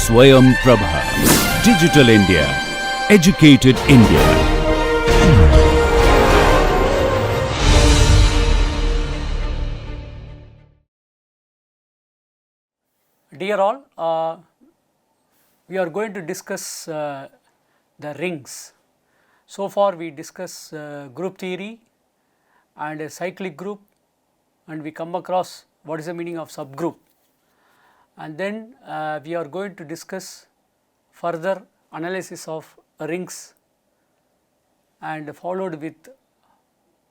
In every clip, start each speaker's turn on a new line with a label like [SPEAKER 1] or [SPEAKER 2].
[SPEAKER 1] Swayam Prabha. Digital India. Educated India.
[SPEAKER 2] Dear all, we are going to discuss the rings. So far we discuss group theory and a cyclic group, and we come across what is the meaning of subgroup, and then we are going to discuss further analysis of rings and followed with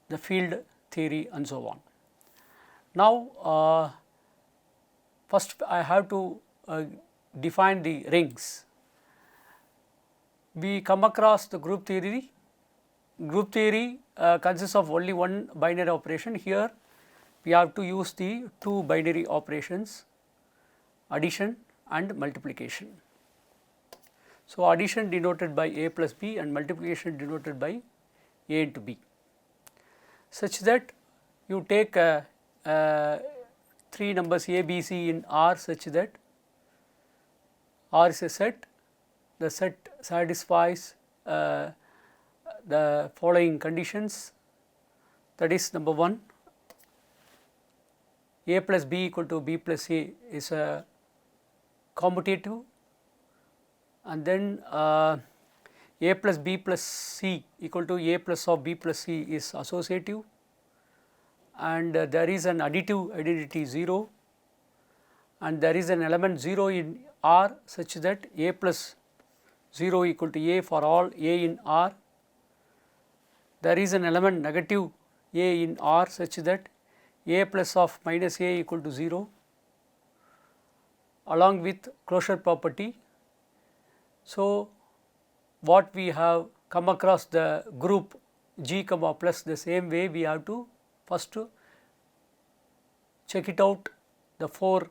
[SPEAKER 2] the field theory and so on. Now first I have to define the rings. We come across the group theory. Group theory consists of only one binary operation. Here we have to use the two binary operations, addition and multiplication. So, addition denoted by a plus b and multiplication denoted by a into b, such that you take three numbers a, b, c in R such that R is a set. The set satisfies the following conditions, that is, number 1, a plus b equal to b plus a is a commutative, and then a plus b plus c equal to a plus of b plus c is associative, and there is an additive identity 0, and there is an element 0 in R such that a plus 0 equal to a for all a in R. There is an element negative a in R such that a plus of minus a equal to 0, along with closure property. So, what we have come across the group G comma plus the same way, we have to first check it out, the 4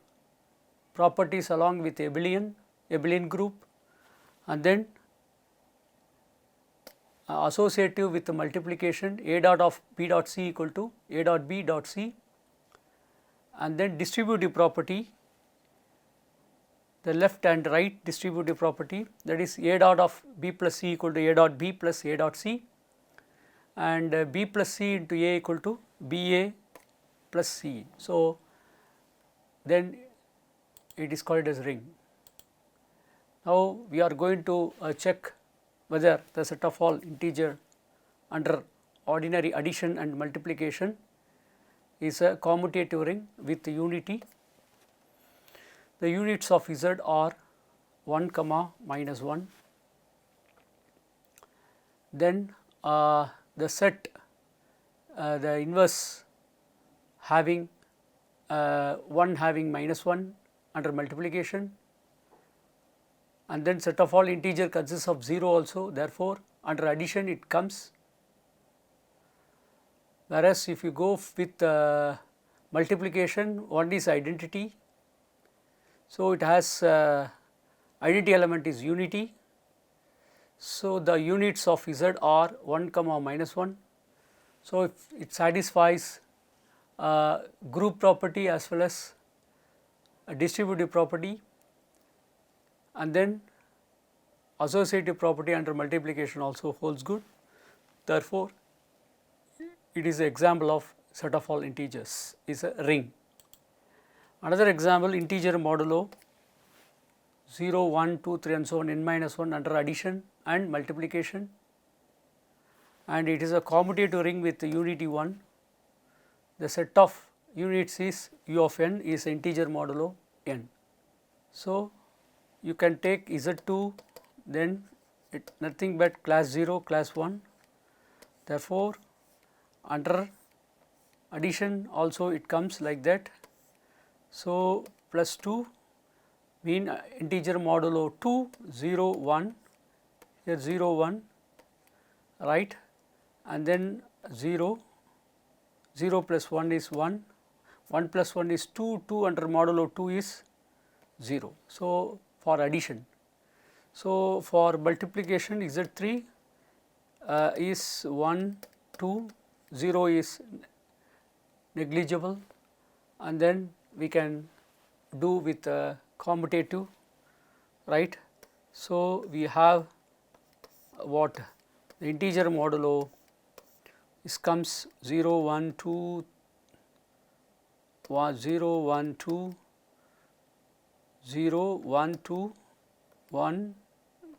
[SPEAKER 2] properties along with abelian group, and then associative with the multiplication a dot of b dot c equal to a dot b dot c, and then distributive property, the left and right distributive property, that is a dot of b plus c equal to a dot b plus a dot c, and b plus c into a equal to b a plus c. So, then it is called as ring. Now, we are going to check whether the set of all integer under ordinary addition and multiplication is a commutative ring with unity. The units of Z are 1 comma minus 1. Then the set, the inverse having 1 having minus 1 under multiplication, and then set of all integer consists of 0 also, therefore, under addition it comes. Whereas, if you go with multiplication, one is identity. So, it has identity element is unity. So, the units of Z are 1 comma minus 1. So, if it satisfies group property as well as a distributive property, and then associative property under multiplication also holds good. Therefore, it is an example of set of all integers, is a ring. Another example, integer modulo 0, 1, 2, 3 and so on n minus 1 under addition and multiplication, and it is a commutative ring with unity 1. The set of units is u of n is integer modulo n. So, you can take Z2, then it nothing but class 0, class 1. Therefore, under addition also it comes like that. So, plus 2 mean integer modulo 2, 0, 1, here 0, 1, right, and then 0, 0 plus 1 is 1, 1 plus 1 is 2, 2 under modulo 2 is 0. So, for addition. So, for multiplication Z3 is 1, 2, 0 is negligible, and then we can do with commutative right. So, we have what the integer modulo this comes 0, 1, 2, 0, 1, 2, 0, 1, 2, 1,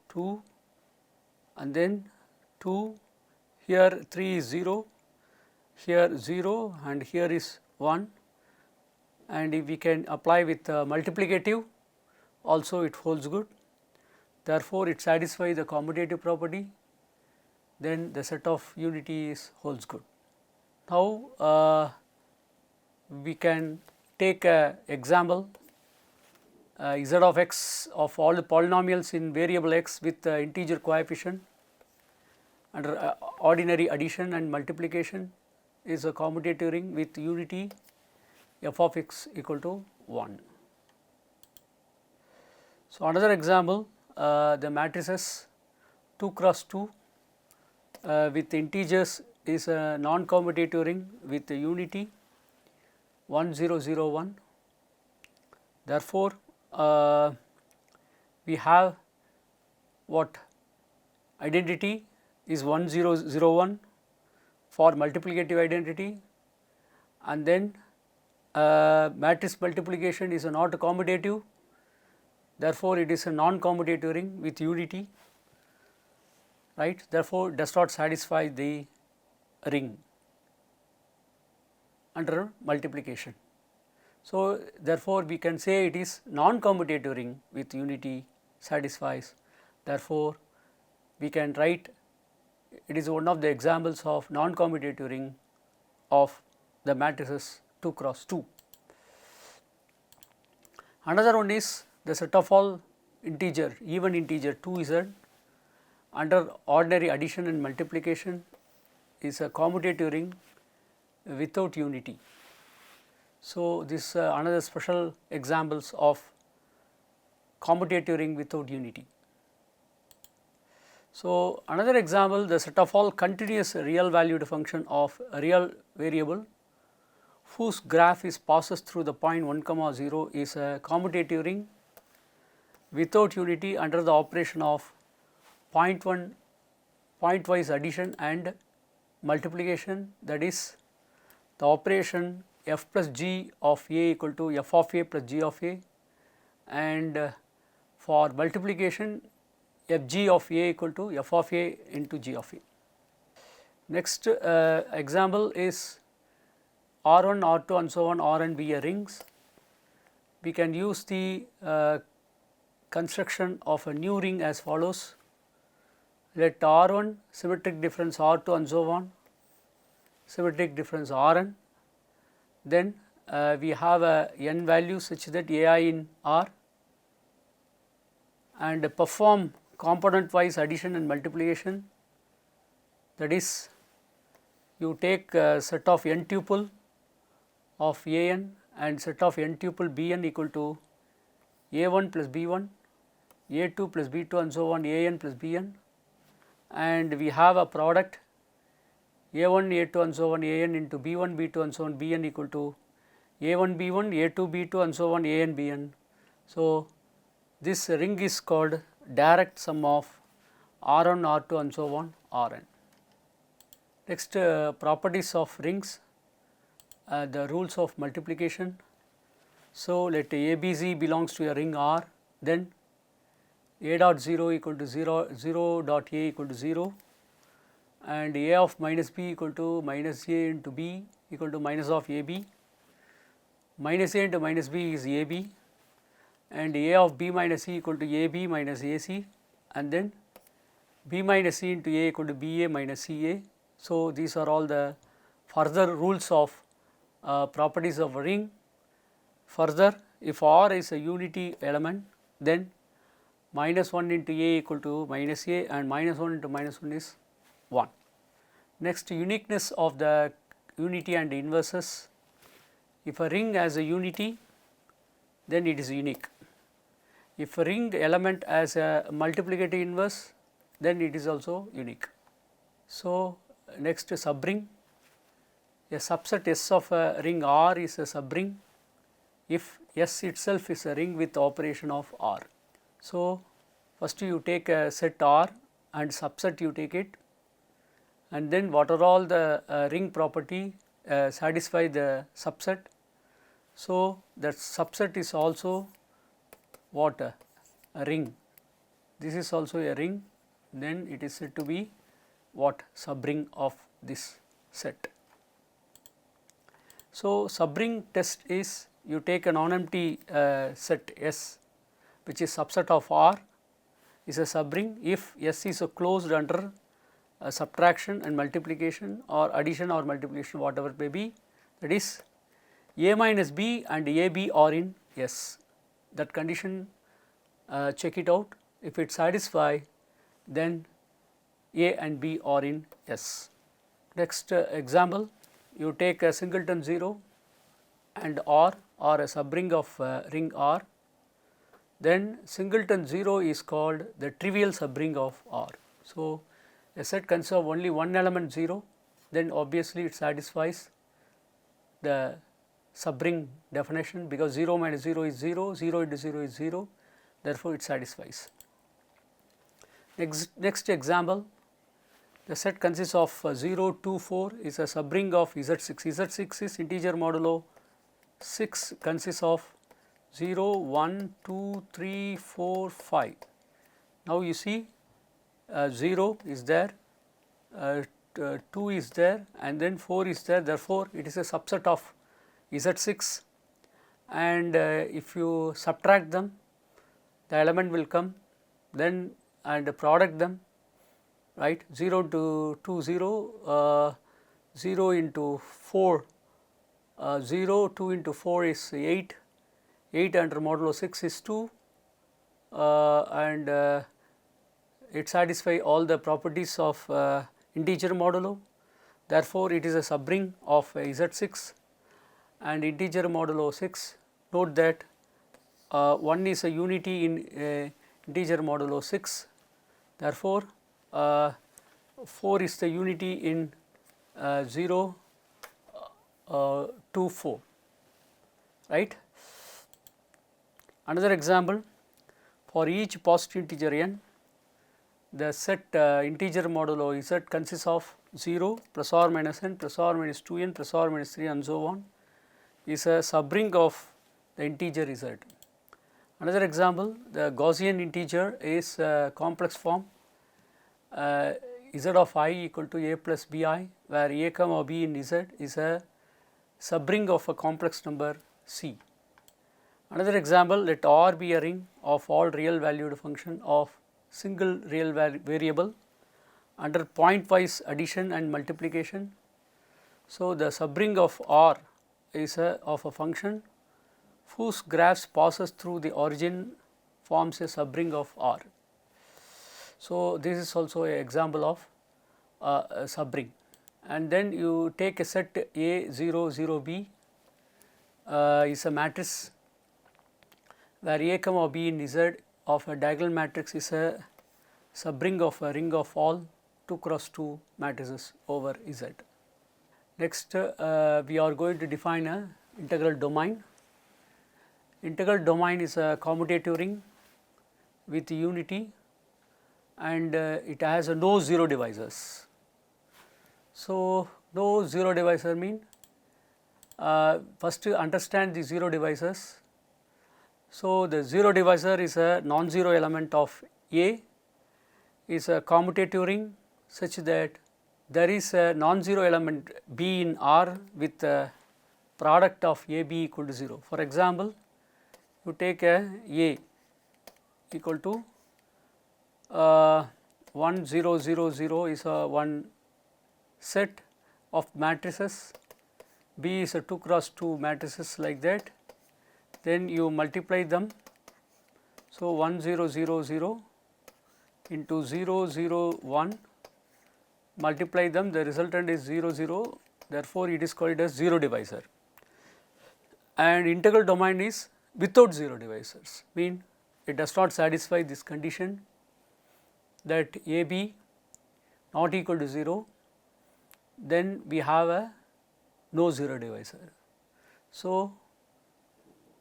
[SPEAKER 2] 2 and then 2, here 3 is 0, here 0 and here is 1, and if we can apply with multiplicative also it holds good. Therefore, it satisfies the commutative property, then the set of unity is holds good. Now, we can take a example z of x of all the polynomials in variable x with integer coefficient under ordinary addition and multiplication is a commutative ring with unity f of x equal to 1. So, another example, the matrices 2 cross 2 with integers is a non-commutative ring with the unity 1 0 0 1. Therefore, we have what identity is 1 0 0 1 for multiplicative identity, and then matrix multiplication is not commutative. Therefore, it is a non-commutative ring with unity, right. Therefore, does not satisfy the ring under multiplication. So, therefore, we can say it is non-commutative ring with unity satisfies. Therefore, we can write it is one of the examples of non-commutative ring of the matrices 2 cross 2. Another one is the set of all integer even integer 2z under ordinary addition and multiplication is a commutative ring without unity. So, this another special examples of commutative ring without unity. So, another example, the set of all continuous real valued function of a real variable whose graph is passes through the point 1, 0 is a commutative ring without unity under the operation of pointwise addition and multiplication, that is the operation f plus g of a equal to f of a plus g of a, and for multiplication f g of a equal to f of a into g of a. Next example is R1, R2 and so on R and B are rings. We can use the construction of a new ring as follows. Let R1 symmetric difference R2 and so on, symmetric difference Rn. Then we have a n value such that ai in R, and perform component wise addition and multiplication, that is you take a set of n tuple of a n and set of n tuple b n equal to a1 plus b1, a2 plus b2 and so on a n plus b n, and we have a product a1 a2 and so on a n into b1 b2 and so on b n equal to a1 b1 a2 b2 and so on a n b n. So, this ring is called direct sum of R1 R2 and so on Rn. Next properties of rings, the rules of multiplication. So, let ABC belongs to a ring R, then a dot 0 equal to 0 dot a equal to 0, and a of minus b equal to minus a into b equal to minus of ab, minus a into minus b is ab, and a of b minus c equal to ab minus ac, and then b minus c into a equal to ba minus ca. So, these are all the further rules of properties of a ring. Further, if R is a unity element, then minus 1 into a equal to minus a, and minus 1 into minus 1 is 1. Next, uniqueness of the unity and inverses. If a ring has a unity, then it is unique. If a ring element has a multiplicative inverse, then it is also unique. So, next subring. A subset S of a ring R is a subring if S itself is a ring with operation of R. So, first you take a set R and subset you take it, and then what are all the ring property satisfy the subset. So, that subset is also what a ring, this is also a ring, then it is said to be what subring of this set. So, subring test is you take a non-empty set S which is subset of R is a subring if S is closed under subtraction and multiplication or addition or multiplication whatever may be, that is A minus B and AB are in S. That condition check it out, if it satisfy then A and B are in S. Next example, you take a singleton 0 and R or a subring of ring R, then singleton 0 is called the trivial subring of R. So, a set consists of only one element 0, then obviously it satisfies the subring definition, because 0 minus 0 is 0, 0 into 0 is 0, therefore it satisfies. Next example, the set consists of 0, 2, 4 is a subring of Z6. Z6 is integer modulo 6 consists of 0, 1, 2, 3, 4, 5. Now you see 0 is there, 2 is there and then 4 is there, therefore it is a subset of Z6, and if you subtract them the element will come, then and product them, right, 0 to 2 0, 0 into 4 0, 2 into 4 is 8, 8 under modulo 6 is 2, and it satisfies all the properties of integer modulo, therefore it is a subring of Z6 and integer modulo 6. Note that 1 is a unity in integer modulo 6, therefore 4 is the unity in 0 to 4, right. Another example, for each positive integer n, the set integer modulo Z consists of 0 plus or minus n plus or minus 2n plus or minus 3 and so on, is a subring of the integer Z. Another example, the Gaussian integer is a complex form Z of I equal to a plus bi, where a comma b in Z is a subring of a complex number C. Another example, let R be a ring of all real valued function of single real variable under pointwise addition and multiplication. So, the subring of R is of a function whose graphs passes through the origin forms a subring of R. So, this is also an example of a subring, and then you take a set A 0 0 B is a matrix where A comma B in Z of a diagonal matrix is a subring of a ring of all 2 cross 2 matrices over Z. Next we are going to define a integral domain. Integral domain is a commutative ring with unity, and it has no zero divisors. So, no zero divisor mean first to understand the zero divisors. So, the zero divisor is a non-zero element of A, is a commutative ring such that there is a non-zero element B in R with a product of A B equal to 0. For example, you take a equal to 1 0 0 0 is a one set of matrices, B is a 2 cross 2 matrices like that, then you multiply them. So, 1 0 0 0 into 0 0 1, multiply them, the resultant is 0 0, therefore, it is called as zero divisor. And integral domain is without zero divisors, mean it does not satisfy this condition that A B not equal to 0, then we have a no zero divisor. So,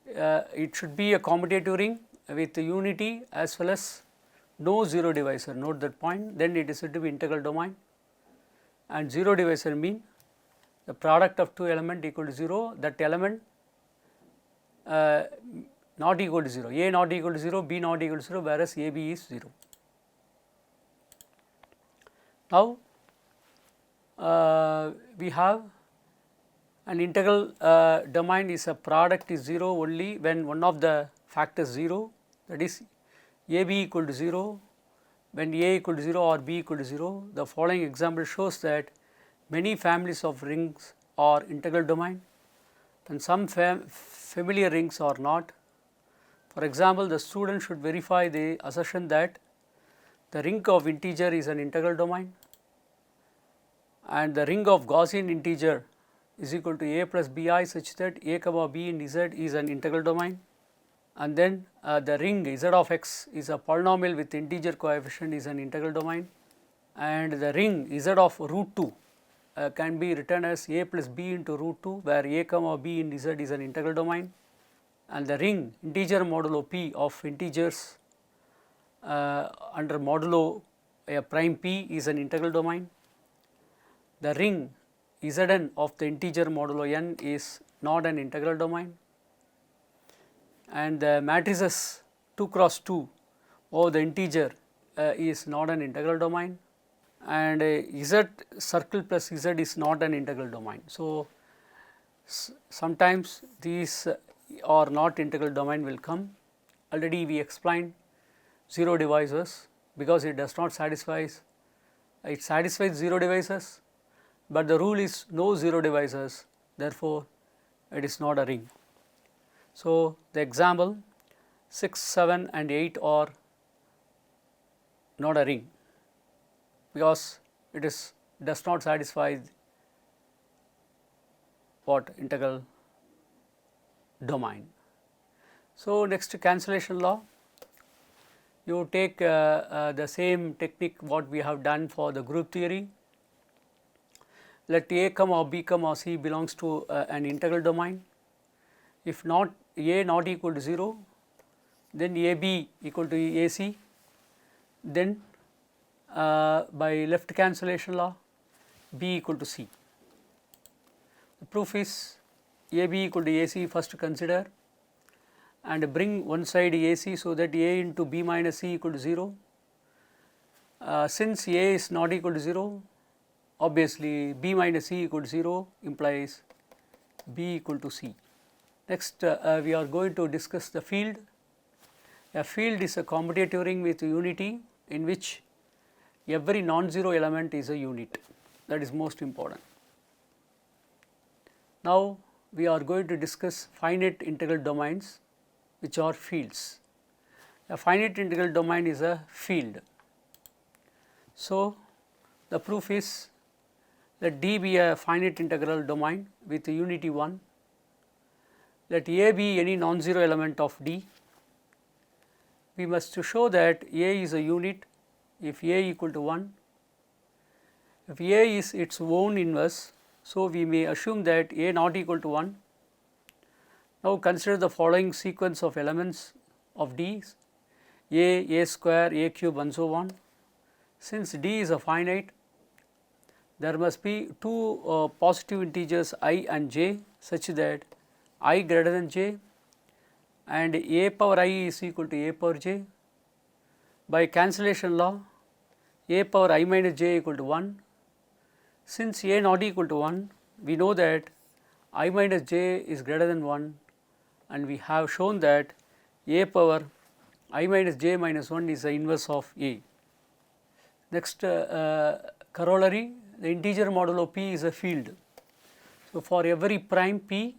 [SPEAKER 2] it should be a commutative ring with unity as well as no zero divisor, note that point, then it is said to be integral domain. And zero divisor mean the product of two element equal to 0, that element not equal to 0, A not equal to 0, B not equal to 0, whereas A B is 0. Now, we have an integral domain is a product is 0 only when one of the factors 0, that is A B equal to 0, when A equal to 0 or B equal to 0. The following example shows that many families of rings are integral domain and some familiar rings are not. For example, the student should verify the assertion that the ring of integer is an integral domain and the ring of Gaussian integer is equal to A plus Bi such that A comma B in Z is an integral domain, and then the ring Z of x is a polynomial with integer coefficient is an integral domain, and the ring Z of root 2 can be written as A plus B into root 2 where A comma B in Z is an integral domain, and the ring integer modulo P of integers under modulo a prime P is an integral domain. The ring Zn of the integer modulo n is not an integral domain, and the matrices 2 cross 2 over the integer is not an integral domain, and Z circle plus Z is not an integral domain. So, sometimes these are not integral domain will come. Already we explained zero divisors because it does not satisfy, it satisfies zero divisors, but the rule is no zero divisors, therefore, it is not a ring. So, the example 6, 7 and 8 are not a ring because it does not satisfy what integral domain. So, next cancellation law, you take the same technique what we have done for the group theory. Let A comma B comma C belongs to an integral domain. If not A not equal to 0, then A B equal to A C, then by left cancellation law B equal to C. The proof is A B equal to A C first consider and bring one side A C, so that A into B minus C equal to 0. Since A is not equal to 0, obviously B minus C equal to 0 implies B equal to C. Next we are going to discuss the field. A field is a commutative ring with unity in which every non-zero element is a unit, that is most important. Now, we are going to discuss finite integral domains which are fields. A finite integral domain is a field. So, the proof is let D be a finite integral domain with unity 1, let A be any non-zero element of D. We must show that A is a unit if A equal to 1, if A is its own inverse. So, we may assume that A not equal to 1. Now, consider the following sequence of elements of D: A square, A cube and so on. Since D is a finite, there must be two positive integers I and j such that I greater than j and A power I is equal to A power j. By cancellation law, A power I minus j equal to 1. Since A not equal to 1, we know that I minus j is greater than 1, and we have shown that A power I minus j minus 1 is the inverse of A. Next corollary, the integer modulo P is a field. So, for every prime P,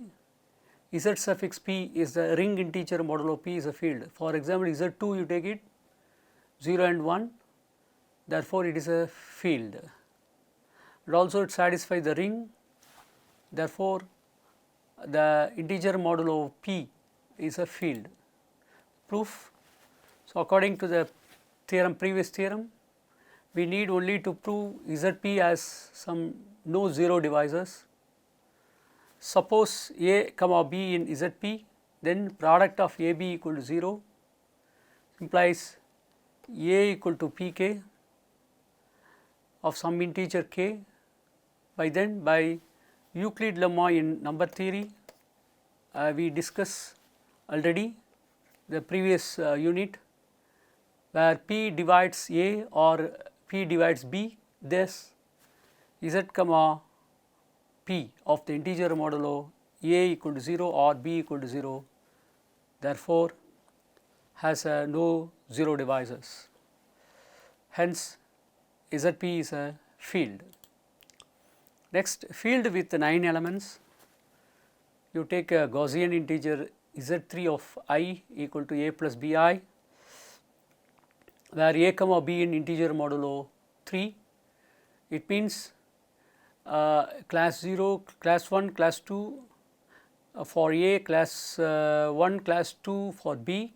[SPEAKER 2] Z suffix P is the ring integer modulo P is a field. For example, Z2 you take it 0 and 1, therefore, it is a field. And also it satisfies the ring, therefore, the integer modulo P is a field. Proof. So, according to the theorem, previous theorem, we need only to prove ZP as some no zero divisors. Suppose A comma B in ZP, then product of AB equal to 0, implies A equal to Pk of some integer k. By Euclid lemma in number theory, we discussed already the previous unit, where P divides A or P divides B, thus Z comma P of the integer modulo A equal to 0 or B equal to 0, therefore has no 0 divisors. Hence, ZP is a field. Next, field with 9 elements. You take a Gaussian integer Z3 of I equal to A plus Bi, where A comma B in integer modulo 3. It means class 0, class 1, class 2 for A, class 1, class 2 for B,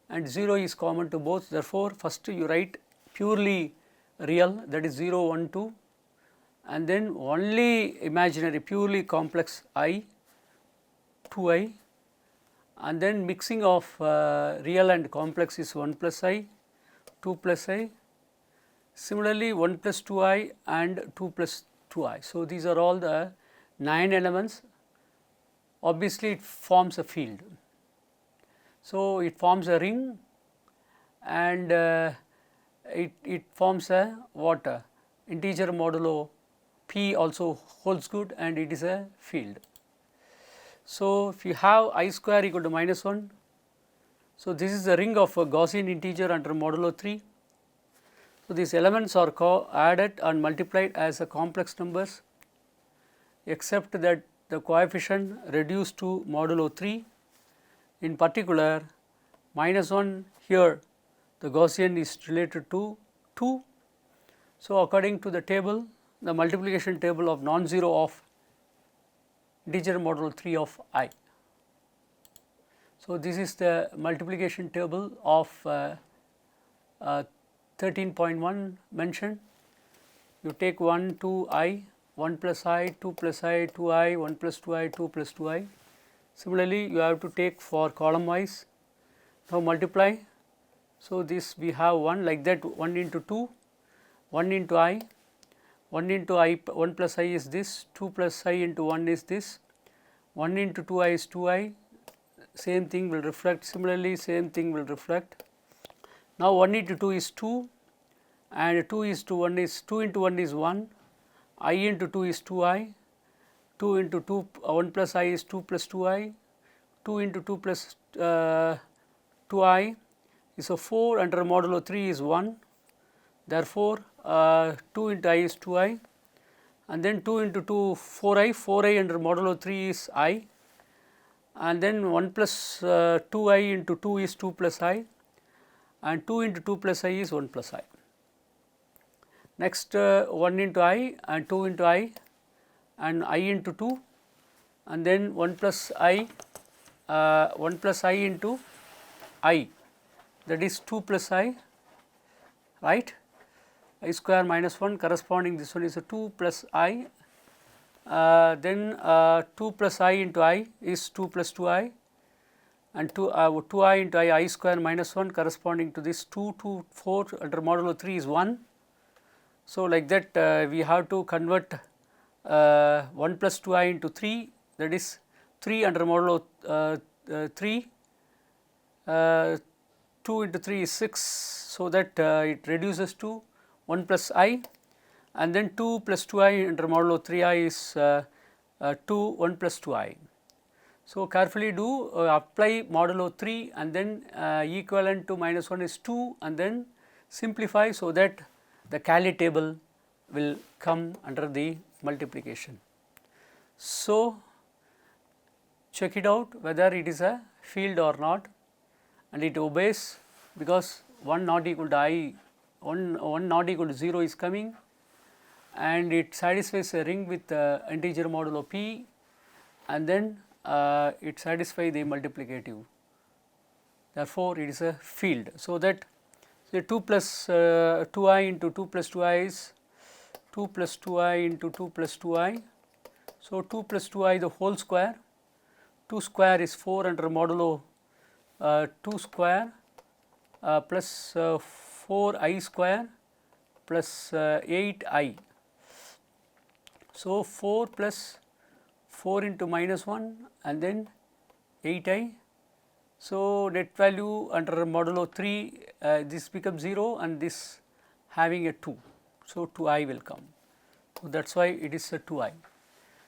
[SPEAKER 2] and 0 is common to both. Therefore, first you write purely real, that is 0, 1, 2, and then only imaginary purely complex I, 2I, and then mixing of real and complex is 1 plus I, 2 plus I. Similarly, 1 plus 2I and 2 plus 2I. So, these are all the 9 elements. Obviously, it forms a field. So, it forms a ring, and it forms a what integer modulo P also holds good, and it is a field. So, if you have I square equal to minus 1, so this is the ring of a Gaussian integer under modulo 3. So, these elements are added and multiplied as a complex numbers, except that the coefficient reduced to modulo 3. In particular, minus 1 here the Gaussian is related to 2. So, according to the table, the multiplication table of non-zero of integer modulo 3 of I. So, this is the multiplication table of 13.1 mentioned. You take 1, 2 I, 1 plus I, 2 plus I, 2 I, 1 plus 2 I, 2 plus 2 I. Similarly, you have to take for column wise. Now, multiply. So, this we have 1 like that, 1 into 2, 1 into I, 1 into I, 1 plus I is this, 2 plus I into 1 is this, 1 into 2 I is 2 I, same thing will reflect. Similarly, same thing will reflect. Now, 1 into 2 is 2, and 2 is to 1 is 2 into 1 is 1, I into 2 is 2 I, 2 into 2 1 plus I is 2 plus 2 I, 2 into 2 plus 2 I is a 4 under modulo 3 is 1. Therefore, 2 into I is 2 I, and then 2 into 2 4 I, 4 I under modulo 3 is I, and then 1 plus 2 I into 2 is 2 plus I, and 2 into 2 plus I is 1 plus I. Next 1 into I and 2 into I and I into 2, and then 1 plus I into I, that is 2 plus I, right. I square minus 1 corresponding, this one is a 2 plus I, then 2 plus I into I is 2 plus 2 I, and 2 I into I square minus 1 corresponding to this 2 to 4 under modulo 3 is 1. So, like that we have to convert 1 plus 2 I into 3, that is 3 under modulo 3, 2 into 3 is 6. So, that it reduces to 1 plus I, and then 2 plus 2 I under modulo 3 I is 1 plus 2 I. So, carefully do apply modulo 3 and then equivalent to minus 1 is 2, and then simplify, so that the Cayley table will come under the multiplication. So, check it out whether it is a field or not, and it obeys, because 1 not equal to I, 1 not equal to 0 is coming, and it satisfies a ring with integer modulo P, and then it satisfies the multiplicative. Therefore, it is a field. So, that say 2 plus 2 I into 2 plus 2 I is 2 plus 2 I into 2 plus 2 I. So, 2 plus 2 I the whole square, 2 square is 4 under modulo 2 square plus 4I square plus 8I. So, 4 plus 4 into minus 1 and then 8I. So, net value under modulo 3 this becomes 0 and this having a 2. So, 2I will come. So, that is why it is a 2I.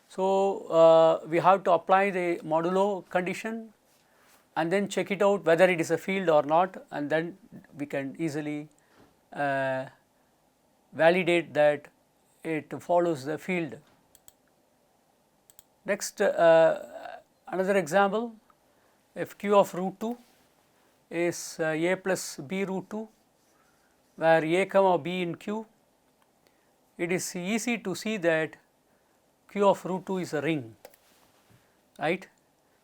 [SPEAKER 2] So, we have to apply the modulo condition and then check it out whether it is a field or not, and then we can easily validate that it follows the field. Next, another example, if q of root 2 is a plus b root 2, where a comma b in q, it is easy to see that q of root 2 is a ring, right.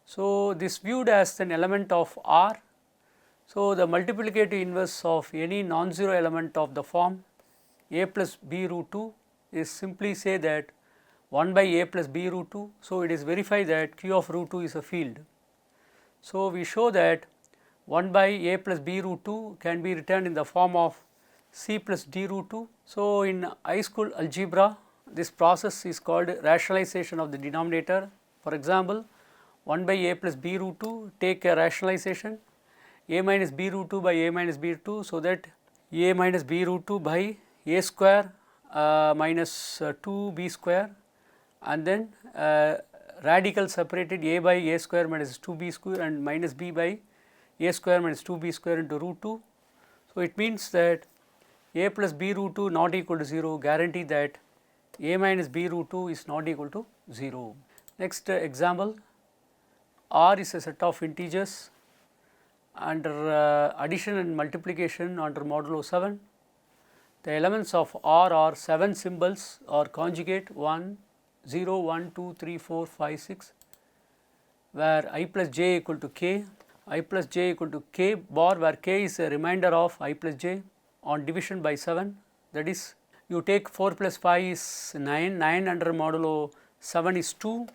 [SPEAKER 2] So, this viewed as an element of R. So, the multiplicative inverse of any non-zero element of the form a plus b root 2 is simply say that 1 by a plus b root 2. So, it is verified that q of root 2 is a field. So, we show that 1 by a plus b root 2 can be written in the form of c plus d root 2. So, in high school algebra, this process is called rationalization of the denominator. For example, 1 by a plus b root 2, take a rationalization a minus b root 2 by a minus b root 2. So, that a minus b root 2 by a square minus 2b square, and then radical separated a by a square minus 2b square and minus b by a square minus 2b square into root 2. So, it means that a plus b root 2 not equal to 0, guarantee that a minus b root 2 is not equal to 0. Next example, R is a set of integers under addition and multiplication under modulo 7. The elements of R are 7 symbols or conjugate 1, 0, 1, 2, 3, 4, 5, 6, where I plus j equal to k, I plus j equal to k bar, where k is a remainder of I plus j on division by 7. That is, you take 4 plus 5 is 9, 9 under modulo 7 is 2.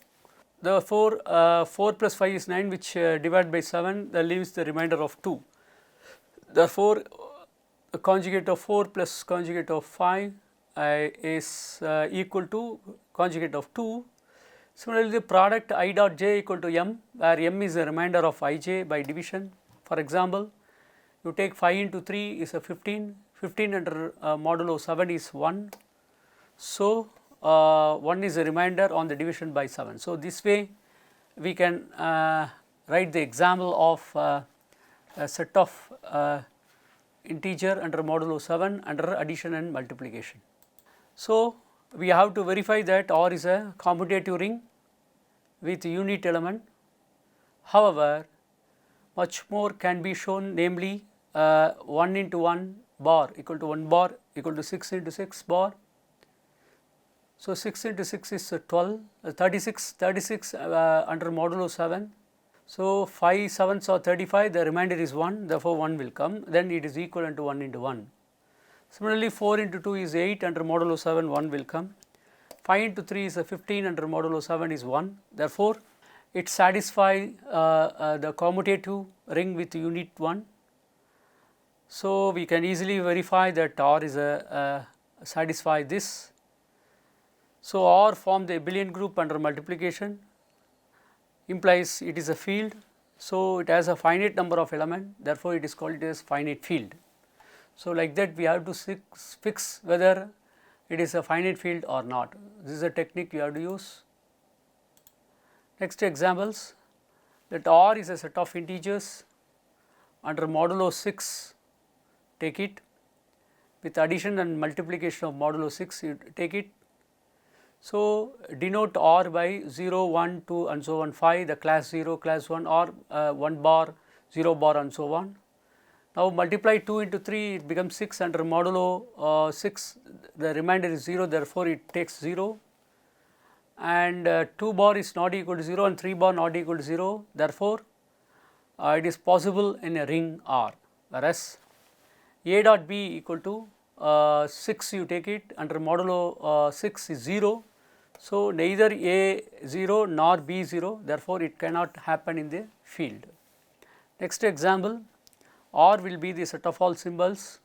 [SPEAKER 2] Therefore, 4 plus 5 is 9, which divided by 7 that leaves the remainder of 2. Therefore, the conjugate of 4 plus conjugate of 5 is equal to conjugate of 2. Similarly, the product I dot j equal to m, where m is the remainder of ij by division. For example, you take 5 into 3 is a 15, 15 under modulo 7 is 1. So, 1 is a remainder on the division by 7. So, this way we can write the example of a set of integer under modulo 7 under addition and multiplication. So, we have to verify that R is a commutative ring with unit element. However, much more can be shown, namely 1 into 1 bar equal to 1 bar equal to 6 into 6 bar. So, 6 into 6 is 12, 36 under modulo 7. So, 5 7s are 35, the remainder is 1, therefore 1 will come, then it is equivalent to 1 into 1. Similarly, 4 into 2 is 8, under modulo 7 1 will come, 5 into 3 is 15, under modulo 7 is 1, therefore, it satisfies the commutative ring with unit 1. So, we can easily verify that R is satisfy this. So, R form the abelian group under multiplication, implies it is a field. So, it has a finite number of elements, therefore, it is called as finite field. So, like that we have to fix whether it is a finite field or not. This is a technique you have to use. Next examples, that R is a set of integers under modulo 6, take it, with addition and multiplication of modulo 6 you take it. So, denote R by 0, 1, 2 and so on 5, the class 0, class 1 or 1 bar, 0 bar and so on. Now, multiply 2 into 3, it becomes 6 under modulo 6, the remainder is 0, therefore, it takes 0, and 2 bar is not equal to 0 and 3 bar not equal to 0, therefore, it is possible in a ring R, whereas A dot B equal to 6 you take it, under modulo 6 is 0. So, neither A 0 nor B 0, therefore, it cannot happen in the field. Next example, R will be the set of all symbols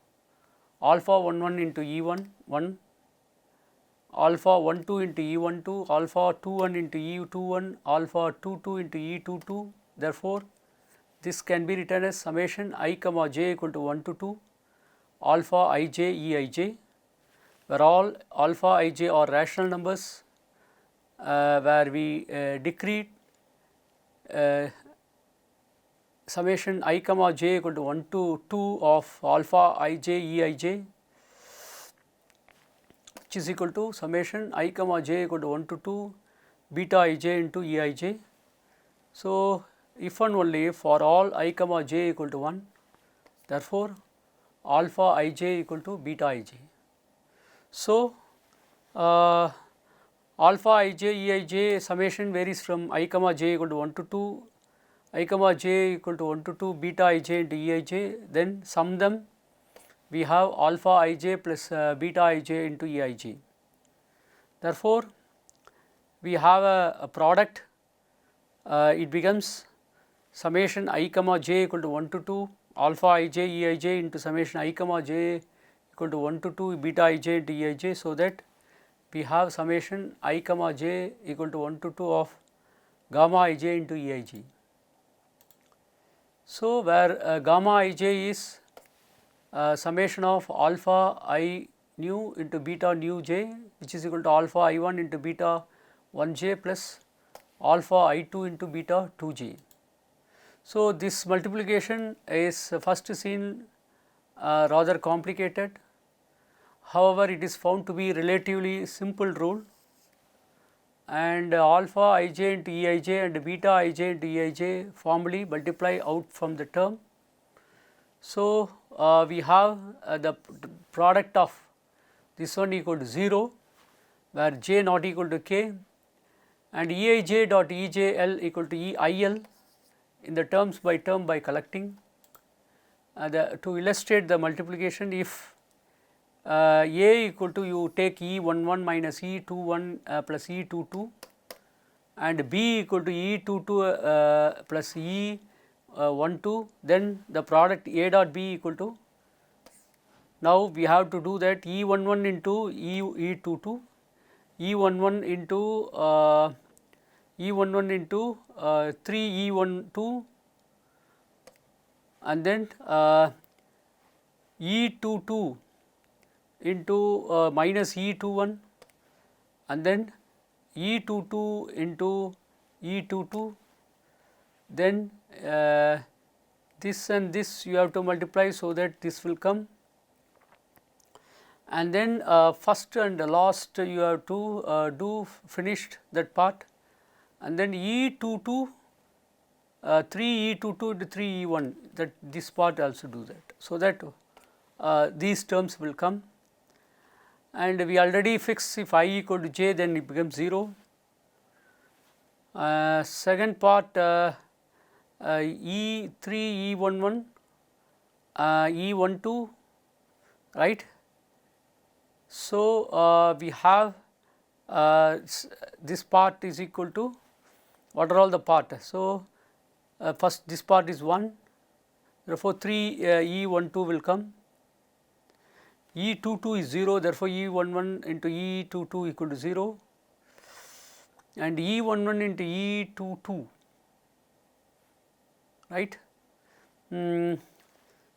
[SPEAKER 2] alpha 1 1 into E1 1, alpha 1 2 into E1 2, alpha 2 1 into E2 1, alpha 2 2 into E2 2. Therefore, this can be written as summation I comma j equal to 1 to 2 alpha ij Eij, where all alpha ij are rational numbers, where we decreed summation I comma j equal to 1 to 2 of alpha ij Eij, which is equal to summation I comma j equal to 1 to 2 beta ij into Eij. So, if and only if for all I comma j equal to 1, therefore, alpha ij equal to beta ij. So, alpha ij Eij summation varies from I comma j equal to 1 to 2, I comma j equal to 1 to 2 beta ij into Eij, then sum them, we have alpha ij plus beta ij into Eij. Therefore, we have a product, it becomes summation I comma j equal to 1 to 2 alpha ij Eij into summation I comma j equal to 1 to 2 beta ij into Eij, so that we have summation I comma j equal to 1 to 2 of gamma ij into Eij. So, where gamma ij is summation of alpha I nu into beta nu j, which is equal to alpha I1 into beta 1 j plus alpha I2 into beta 2 j. So, this multiplication is first seen rather complicated, however, it is found to be relatively simple rule, and alpha ij into Eij and beta ij into Eij formally multiply out from the term. So, we have the product of this one equal to 0, where j not equal to k, and Eij dot Ejl equal to Eil in the terms by term by collecting. To illustrate the multiplication, if A equal to, you take E11 minus E21 plus E22, and B equal to E22 plus E12, then the product A dot B equal to, now we have to do that E11 into E22, E11 into 3 E12, and then E22 into minus E21, and then E22 into E22, then this and this you have to multiply, so that this will come, and then first and last you have to do finished that part, and then E22 3 E22 into 3 E1, that this part also do that. So, that these terms will come, and we already fix if I equal to j, then it becomes 0. Second part E3 E11 E12, right. So, we have this part is equal to, what are all the part? So, first this part is 1, therefore 3 E12 will come, E22 is 0, therefore E11 into E22 equal to 0, and E11 into E22, right.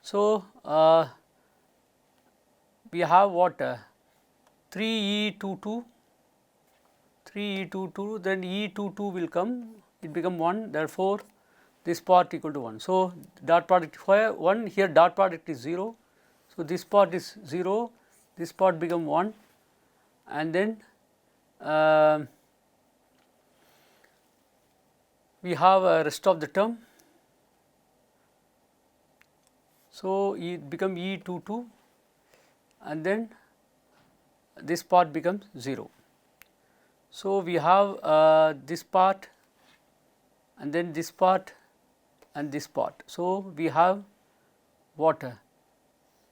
[SPEAKER 2] So, we have what 3 E22, then E22 will come, it become 1, therefore this part equal to 1. So, dot product where 1, here dot product is 0. So, this part is 0, this part become 1, and then we have rest of the term. So, it become E22, and then this part becomes 0. So, we have this part, and then this part and this part. So, we have what?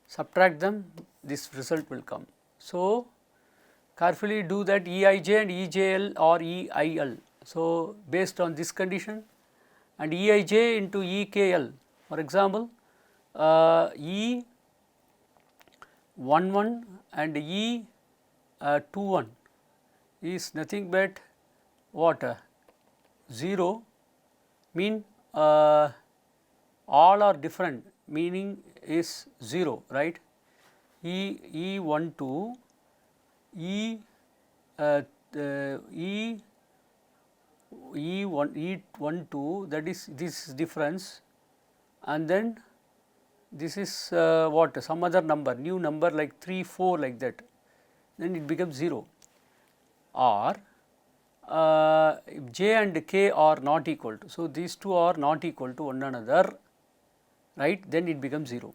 [SPEAKER 2] Subtract them, this result will come. So, carefully do that Eij and Ejl or Eil. So, based on this condition, and Eij into Ekl, for example, E 11 and E 21 is nothing but what 0 mean all are different, meaning is 0, right. E12 E E E12 that is this difference, and then this is what some other number, new number like 3 4 like that, then it becomes 0. Or if j and k are not equal to, so these two are not equal to one another, right, then it becomes 0.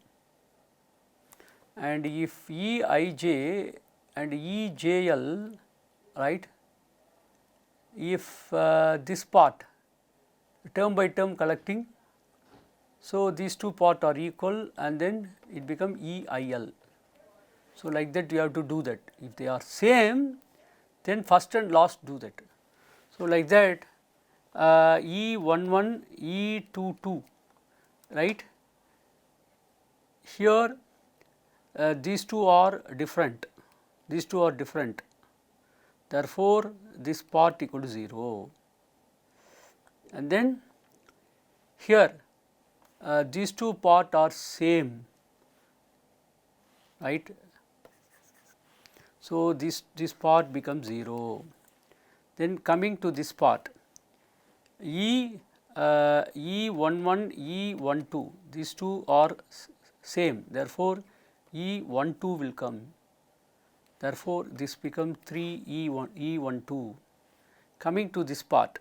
[SPEAKER 2] And if Eij and Ejl, right, if this part term by term collecting, so these two parts are equal and then it become EIL. So like that you have to do that. If they are same, then first and last do that. So like that E11, E22, right. Here these two are different, these two are different, therefore this part equal to 0. And then here these two part are same, right. So this part becomes 0. Then coming to this part, E11, E12, these two are same, therefore E12 will come, therefore this becomes 3 E12. Coming to this part,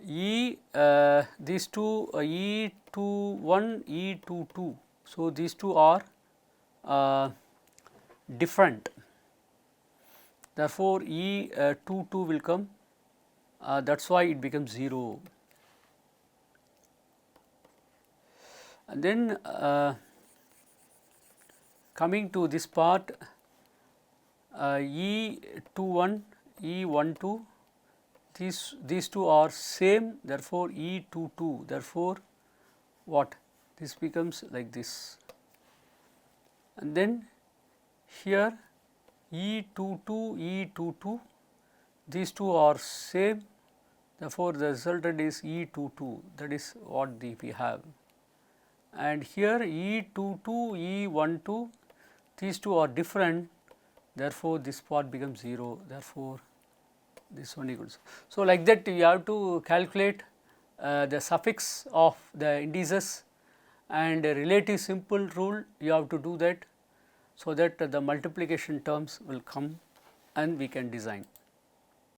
[SPEAKER 2] these two E21, E22, so these two are different, therefore E22 will come, that is why it becomes 0. And then coming to this part, E21, E12, these two are same, therefore E22, therefore what, this becomes like this. And then here E22, E22, these two are same, therefore the resultant is E22, that is what we have. And here E22, E12, these two are different, therefore this part becomes 0, therefore this one equals. So like that you have to calculate the suffix of the indices, and a relative simple rule you have to do that, so that the multiplication terms will come and we can design.